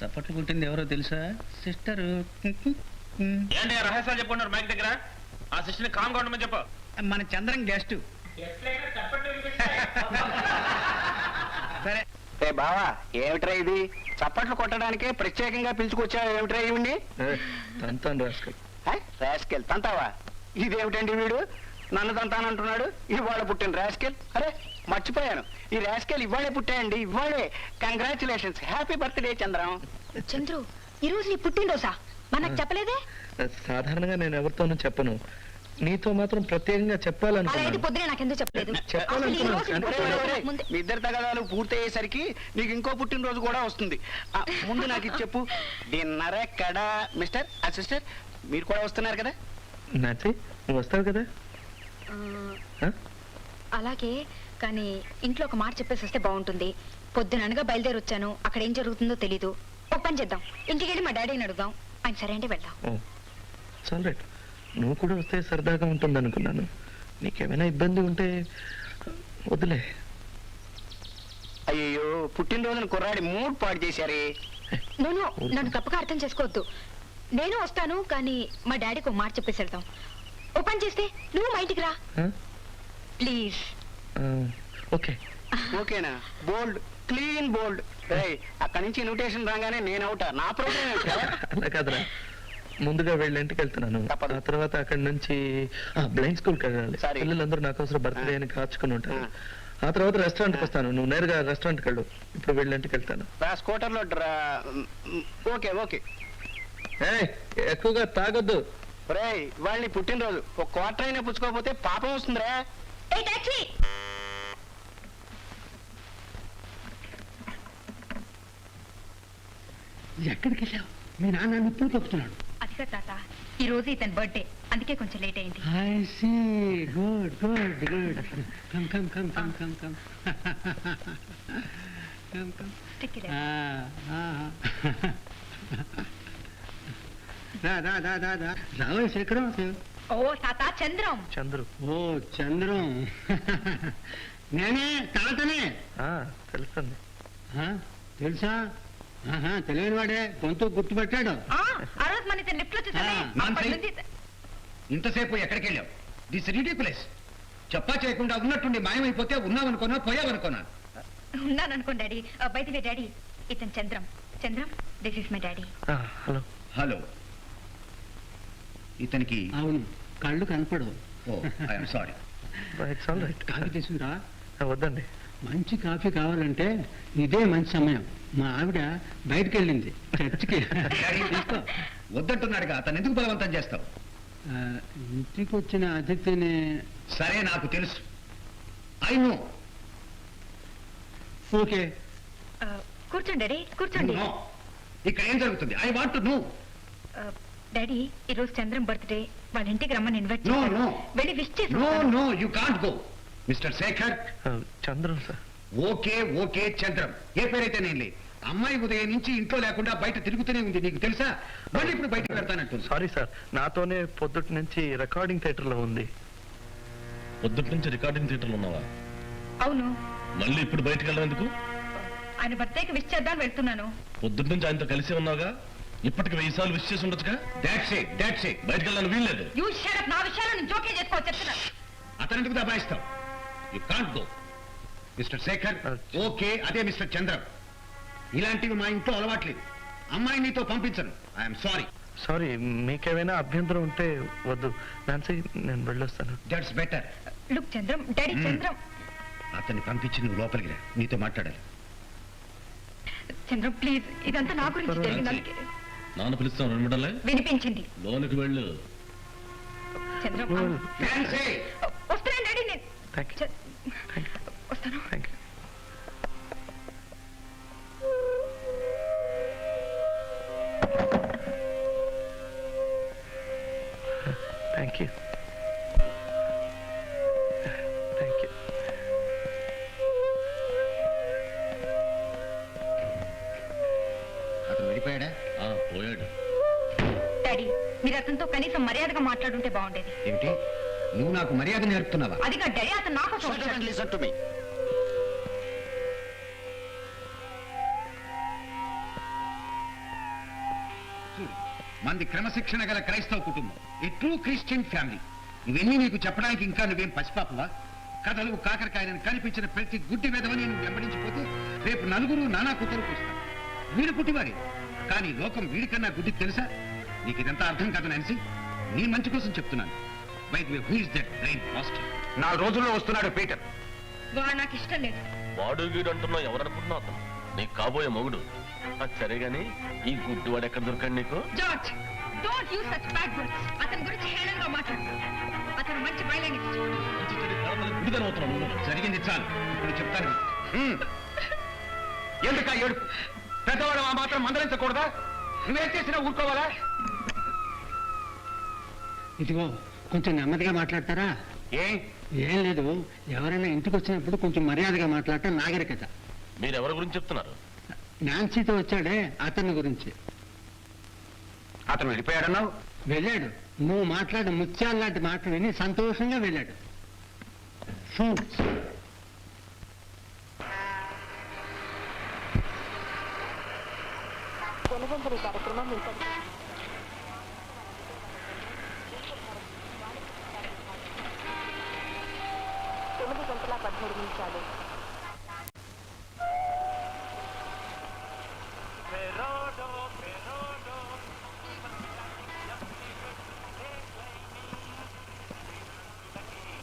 చప్పట్లు కొట్టింది ఎవరో తెలుసా? సిస్టర్. ఏంటి రహస్యాలు చెప్పుకున్నారు మైక్ దగ్గర? ఆ సిస్టర్ని కామ్గా ఉండమని చెప్పు. మన చంద్రం గెస్ట్. సరే ఏ బావా, ఏమిట్రా ఇది? చప్పట్లు కొట్టడానికే ప్రత్యేకంగా పిలుచుకొచ్చావు ఏమిట్రా ఇవ్వండి? రాస్కెల్ తంతావా? ఇదేమిటండి వీడు నన్ను తంతానంటున్నాడు. ఇవాళ పుట్టిన రాస్కెల్. అరే మర్చిపోయాను, ఈ రాస్కెల్ ఇవాళే పుట్టాయండి. ఇవాళే. Congratulations, happy birthday Chandram. Chandru, ఈ రోజు నీ పుట్టినరోజా? మనకు చెప్పలేదే? సాధారణంగా నేను ఎవరితోనూ చెప్పను, నీతో మాత్రం ప్రత్యేకంగా చెప్పాలనుకున్నాను. పొద్దునే నాకెందుకు చెప్పలేదు? మీ ఇద్దరు తగాదాలు పూర్తయ్యేసరికి నీకు ఇంకో పుట్టినరోజు కూడా వస్తుంది. ముందు నాకు ఇది చెప్పు, డిన్నర్ ఎక్కడా? మిస్టర్ అసిస్టర్, మీరు కూడా వస్తున్నారు కదా? నాచి, నువ్వు వస్తావు కదా? అలాగే, కానీ ఇంట్లో ఒక మాట చెప్పేసి వస్తే బాగుంటుంది. పొద్దుననగా బయలుదేరి వచ్చాను, అక్కడ ఏం జరుగుతుందో తెలీదు. ఒక పని చేద్దాం, ఇంటికి వెళ్ళి మా డాడీని అడుగుదాం. ఆయన సరే అంటే వెళ్దాం. చాలు రైట్, నువ్వు కూడా వస్తే సరదాగా ఉంటుంది అనుకున్నాను. నీకేమైనా ఇబ్బంది ఉంటే వదిలే. అయ్యో, పుట్టినరోజున కుర్రాడి మూడ్ పాడు చేశారే. నన్ను తప్పగా అర్థం చేసుకోవద్దు. నేను వస్తాను, కానీ మా డాడీకి ఒక మాట చెప్పేసి వెళ్తాం. ఓ పని చేస్తే నువ్వు మా ఇంటికి రా ప్లీజ్. ఓకే. ఓకేనా? బోల్డ్, క్లీన్ బోల్డ్. అక్కడి నుంచి ఇన్విటేషన్ రాగానే నేను అవుతా. నా ప్రోగ్రామ్ అలా కాదురా, ముందుగా వెళ్ళి ఇంటికి వెళ్తున్నాను. ఆ తర్వాత అక్కడి నుంచి బ్లైండ్ స్కూల్కి వెళ్ళాలి. పిల్లలందరూ నా కోసం బర్త్డే అని కాచుకుని ఉంటారు. ఆ తర్వాత రెస్టారెంట్కి వస్తాను, నువ్వు నేరుగా రెస్టారెంట్కి వెళ్ళు. ఇప్పుడు వెళ్ళి ఇంటికి వెళ్తాను. స్కూటర్లో ఓకే ఓకే. ఎక్కువగా తాగొద్దు. వాళ్ళని పుట్టినరోజు ఒక క్వార్టర్ అయినా పుచ్చుకోకపోతే పాపం వస్తుందిరా. ఎక్కడికి వెళ్ళావు? మీ నాన్న ఇప్పుడు చెప్తున్నాడు. అదిగా తాత, ఈ రోజు ఇతని బర్త్డే, అందుకే కొంచెం లేట్ అయింది. I see. Good good good. Come come come come come come come come. రావే శేఖరం. ఓ తాత, చంద్రం. చంద్రు. ఓ చంద్రం, నేనే తాతనే. తెలుసండి. తెలుసా? తెలియని వాడే గొంతు గుర్తుపెట్టాడు. ఆ రోజు మన ఇతను లిఫ్ట్ లో చూసానే. ఇంతసేపు ఎక్కడికి వెళ్ళావు? This ridiculous. చెప్పా చేయకుండా ఉన్నట్టుండి మాయమైపోతే ఉన్నావనుకోనా పోయావనుకోనా? ఉన్నాను అనుకోండి daddy. By the way daddy, ఇతను Chandram. Chandram, this is my daddy. Hello. Hello. ఇతనికి అవును, కళ్ళు కనపడవు. I'm sorry. కాఫీ తీసుకురా. వద్దండి, మంచి కాఫీ కావాలంటే ఇదే మంచి సమయం. మా ఆవిడ బయటకు వెళ్ళింది చర్చికి. వద్దంటున్నాడుగా, అతను ఎందుకు బలవంతం చేస్తావు? ఇంటికి వచ్చిన అతిథిని. సరే, నాకు తెలుసు. I know. ఓకే, కూర్చోండి డాడీ, కూర్చోండి. ఇక్కడ ఏం జరుగుతుంది? I want to know. Daddy, ఈ రోజు చంద్రం బర్త్డే, వాళ్ళ ఇంటికి రమ్మని ఇన్వైట్ నో చేశారు. నో. వెళ్ళి విష్ చేసి. No no, you can't go. Mister Shekhar. Chandram sir. Okay okay Chandram, ఏ పేరైతే నేను లేదు. అమ్మాయి ఉదయం నుంచి ఇంట్లో లేకుండా బయట తిరుగుతూనే ఉంది, నీకు తెలుసా? మళ్ళీ ఇప్పుడు బయటకు వెళ్తానంటుంది. సారీ సార్, నాతోనే పొద్దుటి నుంచి రికార్డింగ్ థియేటర్ లో ఉంది. పొద్దుటి నుంచి రికార్డింగ్ థియేటర్ లో ఉన్నావా? అవును. మళ్ళీ ఇప్పుడు బయటకు వెళ్ళేందుకు? ఆయన బర్త్డేకి విష్ చేద్దాం వెళ్తున్నాను. పొద్దుటి నుంచి ఆయనతో కలిసి ఉన్నావుగా, ఇప్పటికి 1000 సార్లు విష్ చేసి ఉండొచ్చుగా. That's it. బయటకు వెళ్ళాలని వీల్లేదు. You shut up. నా విషయాలు నేను జోక్యం చేసుకో చెప్తున్నా. అతనికి దబాయిస్తావు. You can't go. Mister Shekhar. Okay, అదే మిస్టర్ చంద్రం. ఇలాంటివి మా ఇంట్లో అలవాట్లేదు. అమ్మాయి నీతో పంపించను. I'm sorry. సారీ, మీకేమైనా అభ్యంతరం ఉంటే వద్దు. నాన్సీ, నేను వెళ్ళొస్తాను. That's better. Look Chandram, daddy Chandram. అతన్ని పంపించి నువ్వు లోపలికి రా, నీతో మాట్లాడాలి. చంద్రం ప్లీజ్, ఇదంతా నా గురించి జరిగింది. నాన్న పిలుస్తాను, 2 నిమిషాలే. వినిపించింది. లోనికి వెళ్ళు. చంద్రం వస్తున్నాను డాడీ. నేను వస్తాను. Thank you. అతను వెళ్ళిపోయాడా? పోయాడు. డాడీ, మీరు అతనితో కనీసం మర్యాదగా మాట్లాడుంటే బాగుండేది. ఏమిటి, నువ్వు నాకు మర్యాద నేర్పుతున్నావా? అది కాదు డాడీ, అతను నాకు మంది క్రమశిక్షణ గల క్రైస్తవ కుటుంబం, ఏ ట్రూ క్రిస్టియన్ ఫ్యామిలీ. ఇవన్నీ నీకు చెప్పడానికి ఇంకా నువ్వేం పసిపాపవా? కథలు కాకరకాయలను కనిపించిన ప్రతి గుడ్డి వెధవని నువ్వు వెంబడించిపోతే రేపు నలుగురు నానా కూతురు కూస్తారు. వీడు పుట్టివారే, కానీ లోకం వీడికన్నా గుడ్డి తెలుసా? నీకు ఇదంతా అర్థం కాదు నాన్సీ. నీ మంచి కోసం చెప్తున్నాను. By the way, who is that brain master? 4 రోజుల్లో వస్తున్నాడు పీటర్. వాడు నాకు ఇష్టం లేదు. వాడు గీడు అంటున్నావు, ఎవరనుకుంటున్నావు? అతను నీకు కాబోయే మొగుడు. సరే గాని ఈ గుడ్డు వాడు ఎక్కడ దొరకండి నీకు? George, don't use such bad words. అతని గురించి హేళనగా మాట్లాడు. అతను మంచి బయలుని జరిగింది చాలు, ఇప్పుడు చెప్తాను. ఎందుక ఏడుపు? పెద్దవాడు ఆ మాత్రం మందలించకూడదా? నువ్వేం చేసినా ఊరుకోవాలా? ఇదిగో కొంచెం నెమ్మదిగా మాట్లాడతారా? ఏం లేదు, ఎవరైనా ఇంటికి వచ్చినప్పుడు కొంచెం మర్యాదగా మాట్లాడటం నాగరికత. మీరెవరి గురించి చెప్తున్నారు? నాన్సీతో వచ్చాడే అతని గురించి. అతను వెళ్ళిపోయాడన్నావు? వెళ్ళాడు. నువ్వు మాట్లాడే ముత్యాలు లాంటి మాటలు విని సంతోషంగా వెళ్ళాడు. ఫ్రూట్స్.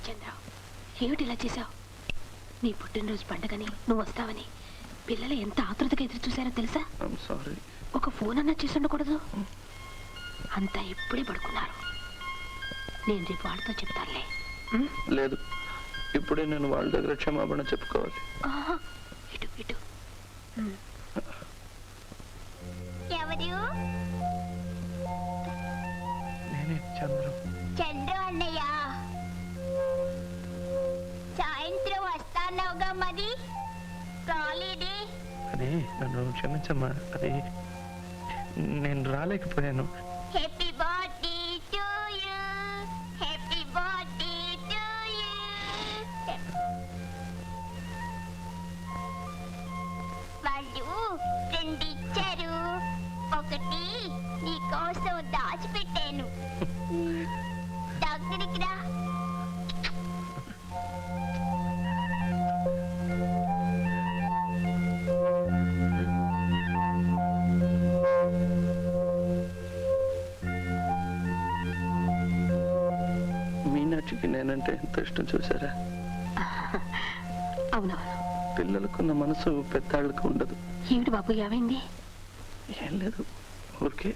చంద్ర, ఏమిటి ఇలా చేశావు? నీ పుట్టినరోజు పండగని నువ్వు వస్తావని పిల్లలు ఎంత ఆతృతగా ఎదురు చూశారో తెలుసా? ఒక ఫోన్ అన్నా చేసి ఉండకూడదు. అంతా ఇప్పుడే పడుకున్నారు. నేను రేపు వాళ్ళతో చెప్తానులే. లేదు, ఇప్పుడే నేను వాళ్ళ దగ్గర క్షమాపణ చెప్పుకోవాలి. ఇటు ఇటు. ఎవరు? నేనే చంద్రు. చంద్రు అన్నయ్య, సాయంత్రం వస్తానవుగా మరి. రాలేదే? అదే నన్ను క్షమించమ్మా, అది నేను రాలేకపోయాను. Happy birthday to you, happy birthday to you. వాళ్ళు 2 ఇచ్చారు, ఒకటి నీ కోసం దాచిపెట్టాను. దగ్గరికి రా. మీనాక్షికి నేనంటే ఎంత ఇష్టం చూసారా? అవునవును. పిల్లలకున్న మనసు పెద్దాళ్ళకు ఉండదు. ఏమిటి బాబు, ఏమైంది? ఏం లేదు, ఊరికే.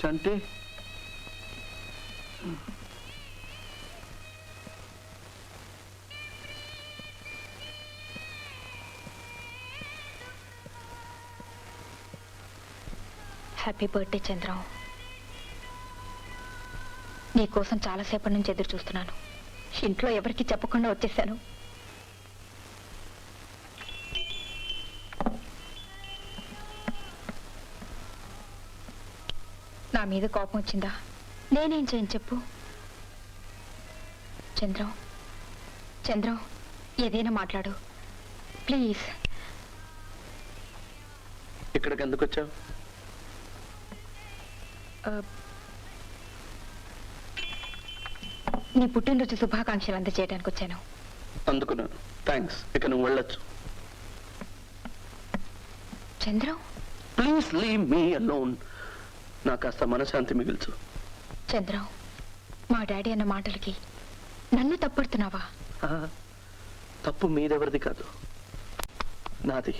చంటి, హ్యాపీ బర్త్డే చంద్రం. నీకోసం చాలాసేపటి నుంచి ఎదురు చూస్తున్నాను. ఇంట్లో ఎవరికి చెప్పకుండా వచ్చేసాను. నా మీద కోపం వచ్చిందా? నేనేం చేయను చెప్పు. చంద్రం, చంద్రం, ఏదైనా మాట్లాడు ప్లీజ్. ఇక్కడికి ఎందుకు వచ్చావు? నీ పుట్టినరోజు శుభాకాంక్షలు అందజేయడానికి వచ్చాను. అందుకున్నాను, థ్యాంక్స్. ఇక నువ్వు వెళ్ళొచ్చు. Chandram, please leave me alone. నా కాస్త మనశాంతి మిగిల్చు. చంద్రం, మా డాడీ అన్న మాటలకి నన్ను తప్పడుతున్నావా? తప్పు మీరెవరిది కాదు, నాది.